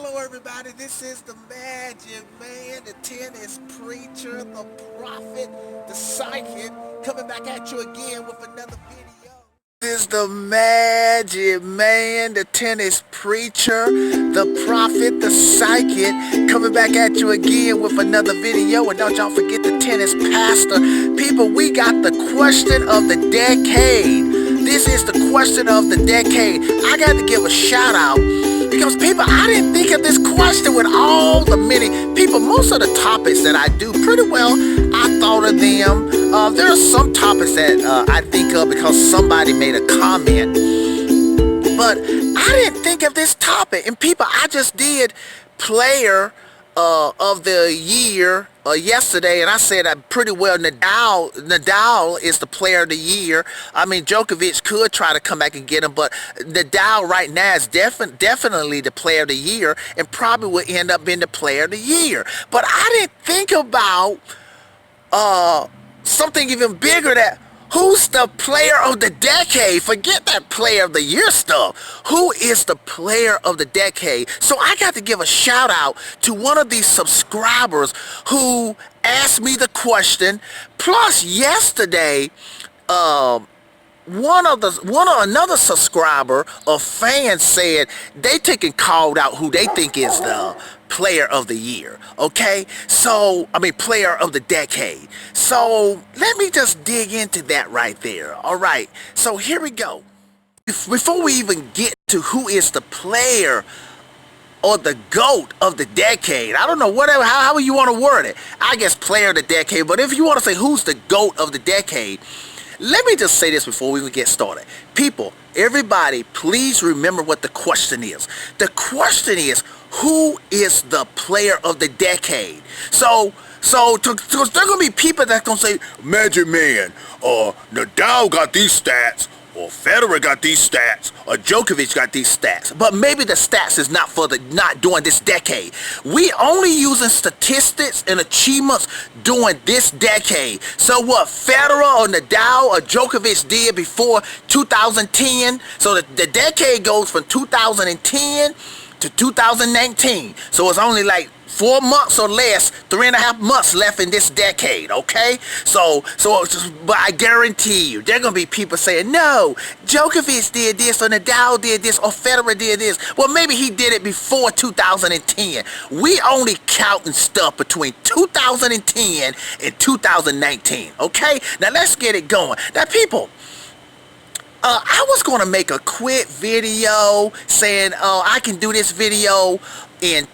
Hello everybody, this is the Magic Man, the tennis preacher, the prophet, the psychic, coming back at you again with another video. This is the Magic Man, the tennis preacher, the prophet, the psychic, coming back at you again with another video. And don't y'all forget the tennis pastor. People, we got the question of the decade. This is the question of the decade. I got to give a shout out because people, I didn't think of this question with all the many people. Most of the topics that I do pretty well, I thought of them. There are some topics that I think of because somebody made a comment, but I didn't think of this topic. And people, I just did player of the year yesterday, and I said pretty well Nadal is the player of the year. I mean, Djokovic could try to come back and get him, but Nadal right now is definitely the player of the year and probably will end up being the player of the year. But I didn't think about something even bigger, that who's the player of the decade? Forget that player of the year stuff. Who is the player of the decade? So I got to give a shout out to one of these subscribers who asked me the question. Plus yesterday, another subscriber or fan said they taken called out who they think is the player of the year. Okay, so I mean player of the decade. So let me just dig into that right there. All right, so here we go. Before we even get to who is the player or the GOAT of the decade, I don't know, whatever, however you want to word it, I guess player of the decade. But if you want to say who's the GOAT of the decade, let me just say this before we even get started. People, everybody, please remember what the question is. The question is, who is the player of the decade? So there's going to be people that's going to say, Magic Man, Nadal got these stats, or Federer got these stats, or Djokovic got these stats. But maybe the stats is not during this decade. We only using statistics and achievements during this decade. So what Federer or Nadal or Djokovic did before 2010, so the decade goes from 2010 to 2019. So it's only like 4 months or less, 3.5 months left in this decade, okay? But I guarantee you, there are going to be people saying, no, Djokovic did this, or Nadal did this, or Federer did this. Well, maybe he did it before 2010. We only counting stuff between 2010 and 2019, okay? Now, let's get it going. Now, people, I was going to make a quick video saying, I can do this video in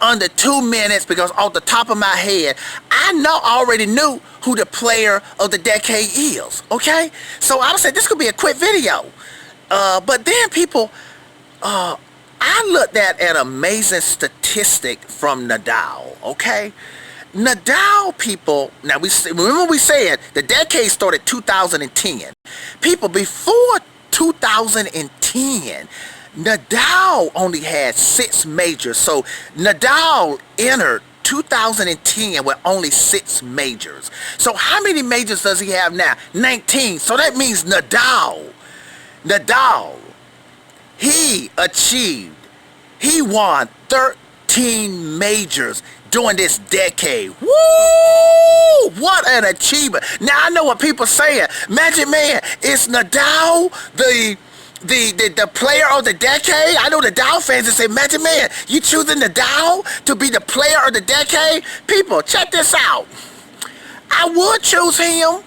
under 2 minutes, because off the top of my head, I already knew who the player of the decade is, okay? So I said this could be a quick video. But then people, I looked at an amazing statistic from Nadal, okay? Nadal, people, now remember we said the decade started 2010. People, before 2010, Nadal only had 6 majors. So Nadal entered 2010 with only 6 majors. So how many majors does he have now? 19. So that means Nadal, he won 13 majors during this decade. Woo! What an achievement. Now I know what people are saying. Magic Man, is Nadal the player of the decade? I know the Nadal fans that say, Magic Man, you choosing Nadal to be the player of the decade? People, check this out. I would choose him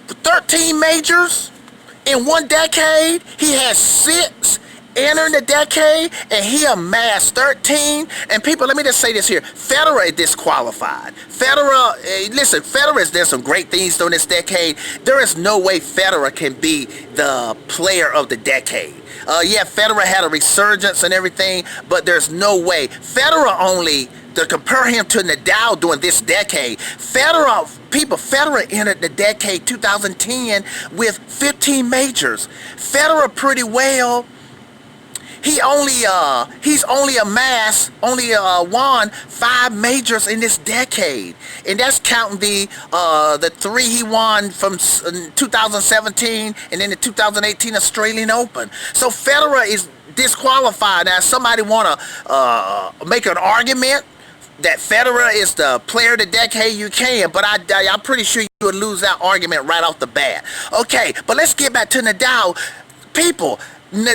for 13 majors in 1 decade. He has 6 entering the decade, and he amassed 13. And people, let me just say this here. Federer is disqualified. Federer has done some great things during this decade. There is no way Federer can be the player of the decade. Yeah, Federer had a resurgence and everything, but there's no way. Federer, to compare him to Nadal during this decade, Federer entered the decade 2010 with 15 majors. Federer pretty well, He's only won 5 majors in this decade, and that's counting the 3 he won from 2017 and then the 2018 Australian Open. So Federer is disqualified. Now somebody want to make an argument that Federer is the player of the decade, you can, but I'm pretty sure you would lose that argument right off the bat. Okay, but let's get back to Nadal. People,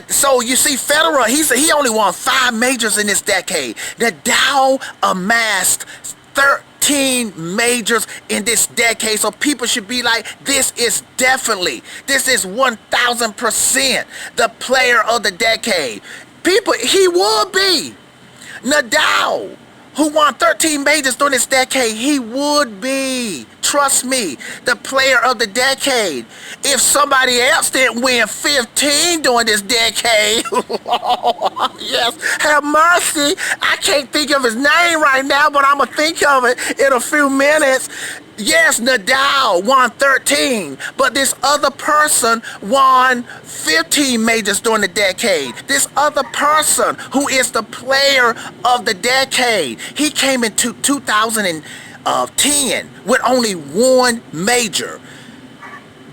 so you see Federer, he only won 5 majors in this decade. Nadal amassed 13 majors in this decade, so people should be like, this is 1000% the player of the decade. People, he would be. Nadal, who won 13 majors during this decade, he would be, trust me, the player of the decade. If somebody else didn't win 15 during this decade, yes, have mercy. I can't think of his name right now, but I'm going to think of it in a few minutes. Yes, Nadal won 13, but this other person won 15 majors during the decade. This other person who is the player of the decade, he came into 2010 with only 1 major.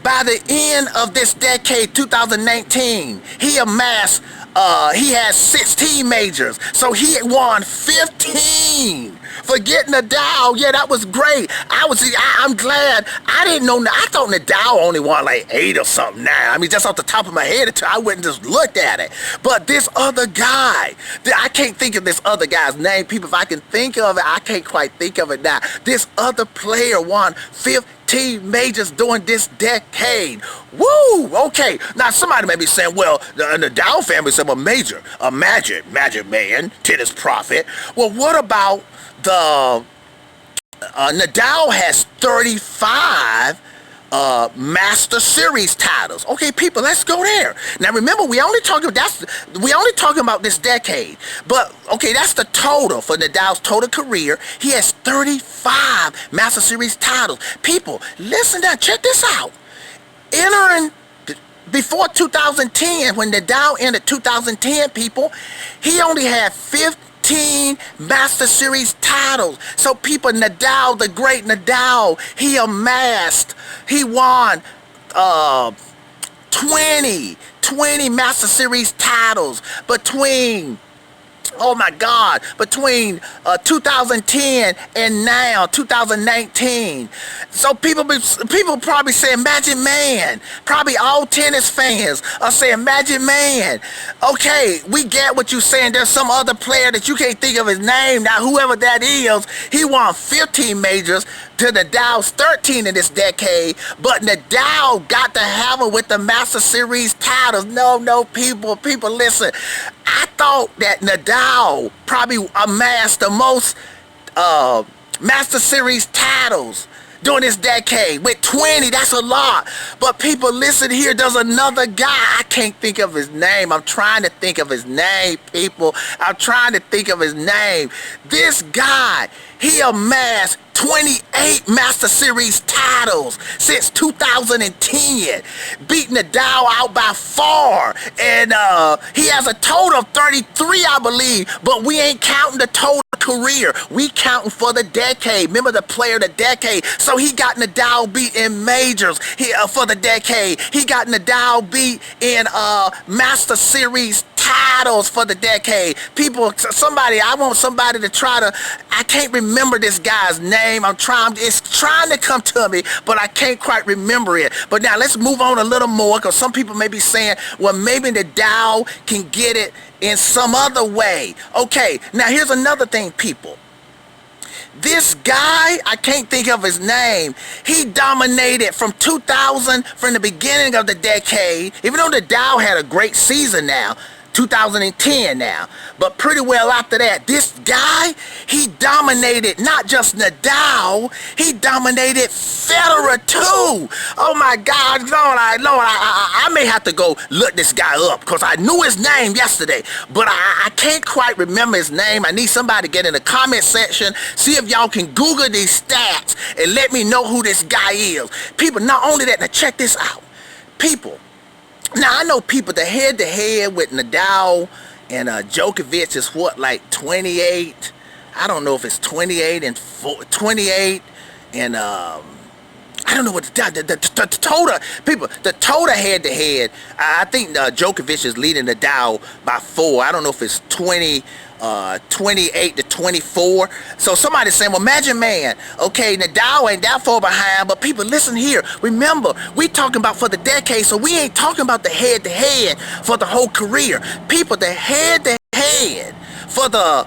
By the end of this decade, 2019, he amassed, he has 16 majors. So he won 15. Forget Nadal, yeah, that was great. I'm glad. I didn't know, I thought Nadal only won like 8 or something now. I mean, just off the top of my head, I wouldn't just looked at it. But this other guy, I can't think of this other guy's name. People, if I can think of it, I can't quite think of it now. This other player won 15 majors during this decade. Woo! Okay, now somebody may be saying, well, the Nadal family said, well, major, a magic man, tennis prophet. Well, what about the Nadal has 35 Master Series titles. Okay, people, let's go there. Now remember, we only talking about this decade. But okay, that's the total for Nadal's total career. He has 35 Master Series titles. People, listen now, check this out. Entering before 2010, when Nadal entered 2010, people, he only had 15 Master Series titles. So people, Nadal, the great Nadal, he won 20 Master Series titles between, oh my God, between 2010 and now 2019. So people probably say, Magic Man. Probably all tennis fans are saying, Magic Man. Okay, we get what you're saying. There's some other player that you can't think of his name. Now, whoever that is, he won 15 majors to Nadal's 13 in this decade. But Nadal got to have it with the Master Series titles. No, people, listen. I thought that Nadal probably amassed the most Master Series titles during this decade. With 20, that's a lot. But people, listen here, there's another guy. I can't think of his name. I'm trying to think of his name, people. I'm trying to think of his name. This guy, he amassed 28 Master Series titles since 2010, beating Nadal out by far. And he has a total of 33, I believe, but we ain't counting the total career. We counting for the decade. Remember, the player of the decade. So he got Nadal beat in majors for the decade. He got Nadal beat in Master Series titles for the decade. People, I want somebody to try to, I can't remember this guy's name. It's trying to come to me, but I can't quite remember it. But now let's move on a little more, because some people may be saying, well, maybe Nadal can get it in some other way. Okay, now here's another thing, people. This guy, I can't think of his name, he dominated from 2000, from the beginning of the decade, even though Nadal had a great season now, 2010 now, but pretty well after that, this guy, he dominated not just Nadal, he dominated Federer too. Oh my God, Lord, I may have to go look this guy up, because I knew his name yesterday, but I can't quite remember his name. I need somebody to get in the comment section, see if y'all can Google these stats and let me know who this guy is. People, not only that, now check this out. People, now I know people, the head-to-head with Nadal and Djokovic is what, like 28? I don't know if it's 28 and I don't know what the total people, the total head-to-head. I think Djokovic is leading Nadal by 4. I don't know if it's 28 to 24. So somebody's saying, well, imagine, man, okay, Nadal ain't that far behind, but people, listen here. Remember, we talking about for the decade, so we ain't talking about the head-to-head for the whole career. People, the head-to-head for the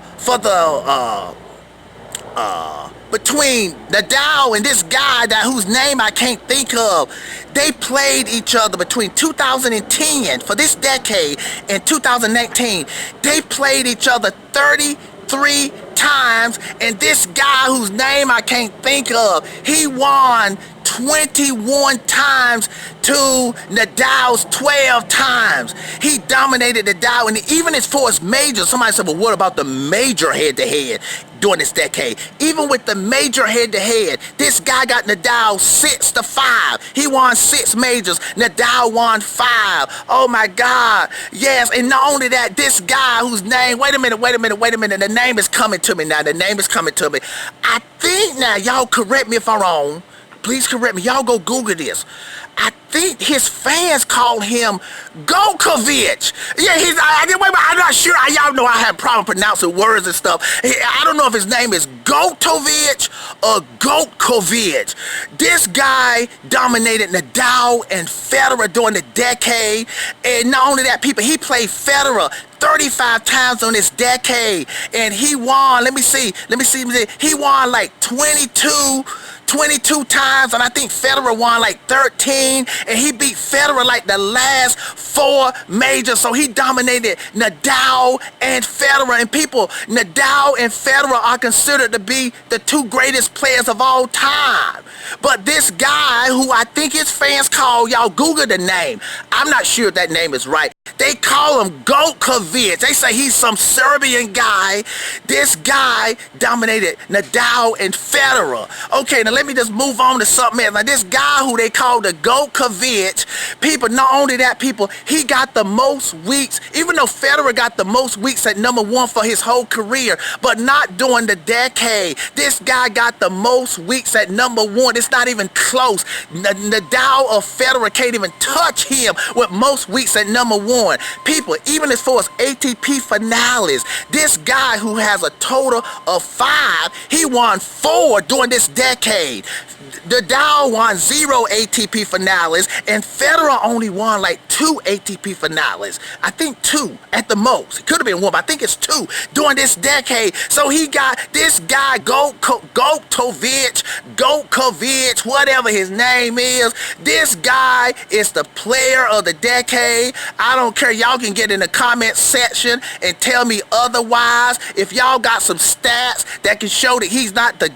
between Nadal and this guy whose name I can't think of, they played each other between 2010 for this decade and 2019. They played each other 33 times, and this guy whose name I can't think of, he won 21 times to Nadal's 12 times. He dominated Nadal, and even as far as majors, somebody said, well, what about the major head-to-head during this decade? Even with the major head-to-head, this guy got Nadal 6-5. He won 6 majors. Nadal won 5. Oh my God. Yes, and not only that, this guy whose name, wait a minute, the name is coming to me now. The name is coming to me. I think now, y'all correct me if I'm wrong. Please correct me. Y'all go Google this. I think his fans call him Djokovic. Yeah, I'm not sure. Y'all know I have a problem pronouncing words and stuff. I don't know if his name is Djokovic or Djokovic. This guy dominated Nadal and Federer during the decade. And not only that, people, he played Federer 35 times on this decade. And he won, let me see. He won like 22 times, and I think Federer won like 13, and he beat Federer like the last 4 majors, so he dominated Nadal and Federer. And people, Nadal and Federer are considered to be the 2 greatest players of all time. But this guy, who I think his fans call, y'all Google the name, I'm not sure if that name is right, they call him Djokovic. They say he's some Serbian guy. This guy dominated Nadal and Federer. Okay, now let me just move on to something else. Now this guy who they call the Djokovic, people, not only that, people, he got the most weeks, even though Federer got the most weeks at number 1 for his whole career, but not during the decade. This guy got the most weeks at number 1. It's not even close. Nadal or Federer can't even touch him with most weeks at number 1. People, even as far as ATP finales, this guy who has a total of 5, he won 4 during this decade. Nadal won 0 ATP finales, and Federer only won like 2 ATP finales. I think 2 at the most. It could have been 1, but I think it's 2 during this decade. So he got this guy, Djokovic, whatever his name is. This guy is the player of the decade. I don't care. Y'all can get in the comment section and tell me otherwise. If y'all got some stats that can show that he's not the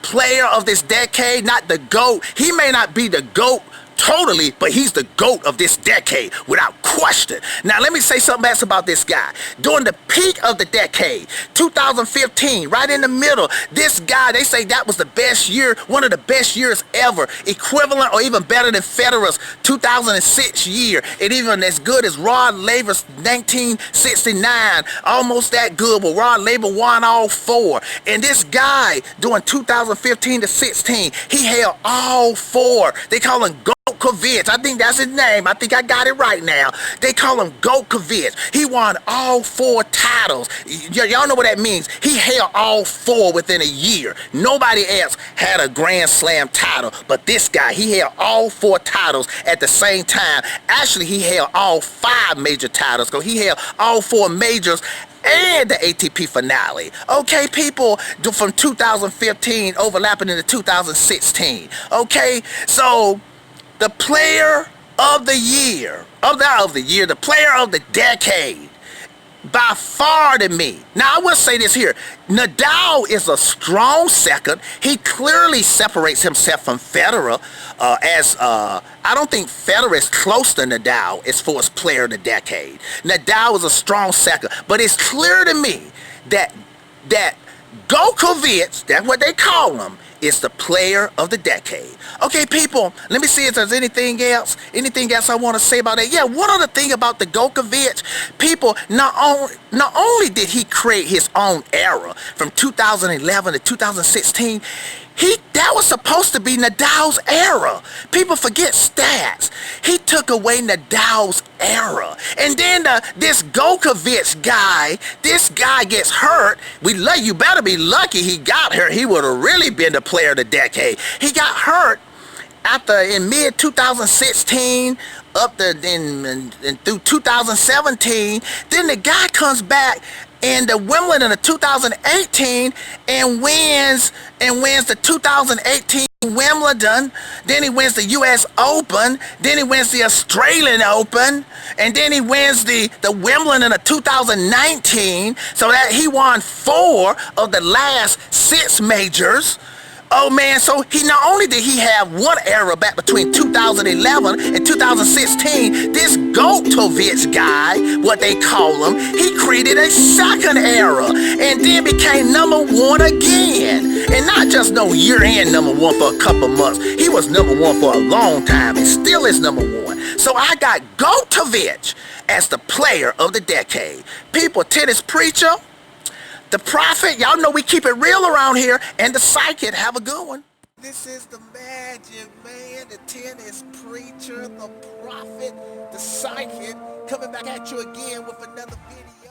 player of this decade, not the GOAT. He may not be the GOAT totally, but he's the GOAT of this decade without question. Now let me say something else about this guy. During the peak of the decade, 2015, right in the middle, this guy, they say that was the best year, one of the best years ever, equivalent or even better than Federer's 2006 year, and even as good as Rod Laver's 1969, almost that good, but Rod Laver won all 4. And this guy, during 2015 to 16, he held all 4. They call him Djokovic. I think that's his name. I think I got it right now. They call him Djokovic. He won all 4 titles. Y'all know what that means. He held all 4 within a year. Nobody else had a Grand Slam title, but this guy, he held all 4 titles at the same time. Actually, he held all 5 major titles, because he held all 4 majors and the ATP finale. Okay, people, from 2015 overlapping into 2016. Okay, so the player of the year, the player of the decade, by far to me. Now, I will say this here. Nadal is a strong second. He clearly separates himself from Federer, I don't think Federer is close to Nadal as far as player of the decade. Nadal is a strong second. But it's clear to me that Djokovic, that's what they call him, is the player of the decade. Okay, people, let me see if there's anything else I want to say about that. Yeah, one other thing about the Djokovic, people, not only did he create his own era from 2011 to 2016, that was supposed to be Nadal's era. People forget stats. He took away Nadal's era. And then this Djokovic guy, this guy gets hurt. You better be lucky he got hurt. He would have really been the player of the decade. He got hurt in mid 2016 up to and through 2017. Then the guy comes back in the Wimbledon of 2018 and wins the 2018 Wimbledon. Then he wins the US Open. Then he wins the Australian Open. And then he wins the Wimbledon of 2019. So that he won 4 of the last 6 majors. Oh man, so he not only did he have one era back between 2011 and 2016, this Djokovic guy, what they call him, he created a second era and then became #1 again. And not just no year-end #1 for a couple months. He was #1 for a long time and still is #1. So I got Djokovic as the player of the decade. People, tennis preacher, the prophet, y'all know we keep it real around here, and the psychic, have a good one. This is the magic man, the tennis preacher, the prophet, the psychic, coming back at you again with another video.